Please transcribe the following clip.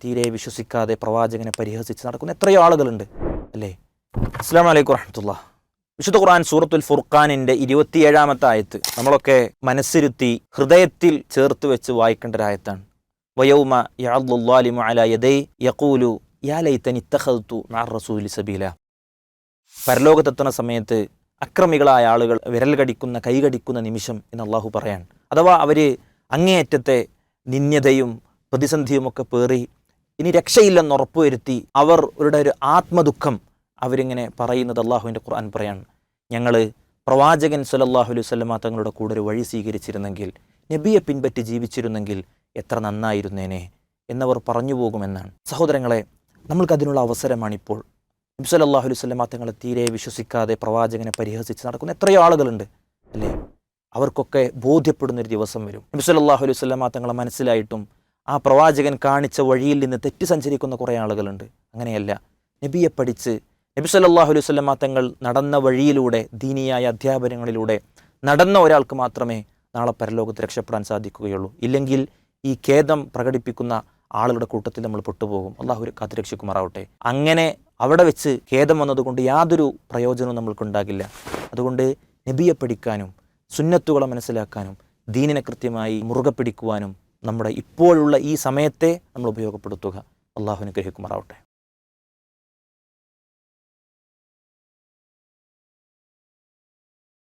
തീരെ വിശ്വസിക്കാതെ പ്രവാചകനെ പരിഹസിച്ച് നടക്കുന്ന എത്രയോ ആളുകളുണ്ട് അല്ലേ? അസ്സലാമു അലൈക്കും വറഹ്മത്തുള്ളാഹി. വിശുദ്ധ ഖുർആൻ സൂറത്തുൽ ഫുർഖാനിൻ്റെ 27-ാമത്തെ ആയത്ത് നമ്മളൊക്കെ മനസ്സിരുത്തി ഹൃദയത്തിൽ ചേർത്ത് വെച്ച് വായിക്കേണ്ട ഒരായത്താണ്. വയൗമ യഅദ്ദു ളാലിമു അലാ യദൈ യഖൂലു യാ ലൈതനി ഇത്തഖദ്തു മഅർ റസൂലി സബീല. പരലോകത്തെത്തുന്ന സമയത്ത് അക്രമികളായ ആളുകൾ വിരൽ കടിക്കുന്ന കൈകടിക്കുന്ന നിമിഷം എന്ന് അള്ളാഹു പറയാൻ. അഥവാ അവർ അങ്ങേയറ്റത്തെ നിന്ദ്യതയും പ്രതിസന്ധിയുമൊക്കെ പേറി ഇനി രക്ഷയില്ലെന്ന് ഉറപ്പുവരുത്തി അവരുടെ ഒരു ആത്മദുഃഖം അവരിങ്ങനെ പറയുന്നത് അള്ളാഹുവിൻ്റെ ഖുർആൻ പറയാൻ. ഞങ്ങൾ പ്രവാചകൻ സ്വല്ലല്ലാഹു അലൈഹി വസല്ലമ തങ്ങളുടെ കൂടെ ഒരു വഴി സ്വീകരിച്ചിരുന്നെങ്കിൽ, നബിയെ പിൻപറ്റി ജീവിച്ചിരുന്നെങ്കിൽ എത്ര നന്നായിരുന്നേനെ എന്നവർ പറഞ്ഞു പോകുമെന്നാണ്. സഹോദരങ്ങളെ, നമ്മൾക്കതിനുള്ള അവസരമാണിപ്പോൾ. നബി സല്ലല്ലാഹു അലൈഹി വസല്ലമ തങ്ങളെ തീരെ വിശ്വസിക്കാതെ പ്രവാചകനെ പരിഹസിച്ച് നടക്കുന്ന എത്രയോ ആളുകളുണ്ട് അല്ലേ? അവർക്കൊക്കെ ബോധ്യപ്പെടുന്നൊരു ദിവസം വരും. നബി സല്ലല്ലാഹു അലൈഹി വസല്ലമ തങ്ങളെ മനസ്സിലായിട്ടും ആ പ്രവാചകൻ കാണിച്ച വഴിയിൽ നിന്ന് തെറ്റി സഞ്ചരിക്കുന്ന കുറേ ആളുകളുണ്ട്. അങ്ങനെയല്ല, നബിയെ പഠിച്ച് നബി സല്ലല്ലാഹു അലൈഹി വസല്ലമ തങ്ങൾ നടന്ന വഴിയിലൂടെ, ദീനിയായ അധ്യാപനങ്ങളിലൂടെ നടന്ന ഒരാൾക്ക് മാത്രമേ നാളെ പരലോകത്ത് രക്ഷപ്പെടാൻ സാധിക്കുകയുള്ളൂ. ഇല്ലെങ്കിൽ ഈ ഖേദം പ്രകടിപ്പിക്കുന്ന ആളുകളുടെ കൂട്ടത്തിൽ നമ്മൾ പെട്ടുപോകും. അള്ളാഹു കാത്തുരക്ഷിക്കുമാറാവട്ടെ. അങ്ങനെ അവിടെ വെച്ച് ഖേദം വന്നതുകൊണ്ട് യാതൊരു പ്രയോജനവും നമ്മൾക്കുണ്ടാകില്ല. അതുകൊണ്ട് നബിയെ പഠിക്കാനും സുന്നത്തുകളെ മനസ്സിലാക്കാനും ദീനിനെ കൃത്യമായി മുറുകെ പിടിക്കുവാനും നമ്മുടെ ഇപ്പോഴുള്ള ഈ സമയത്തെ നമ്മൾ ഉപയോഗപ്പെടുത്തുക. അള്ളാഹു അനുഗ്രഹിക്കുമാറാവട്ടെ.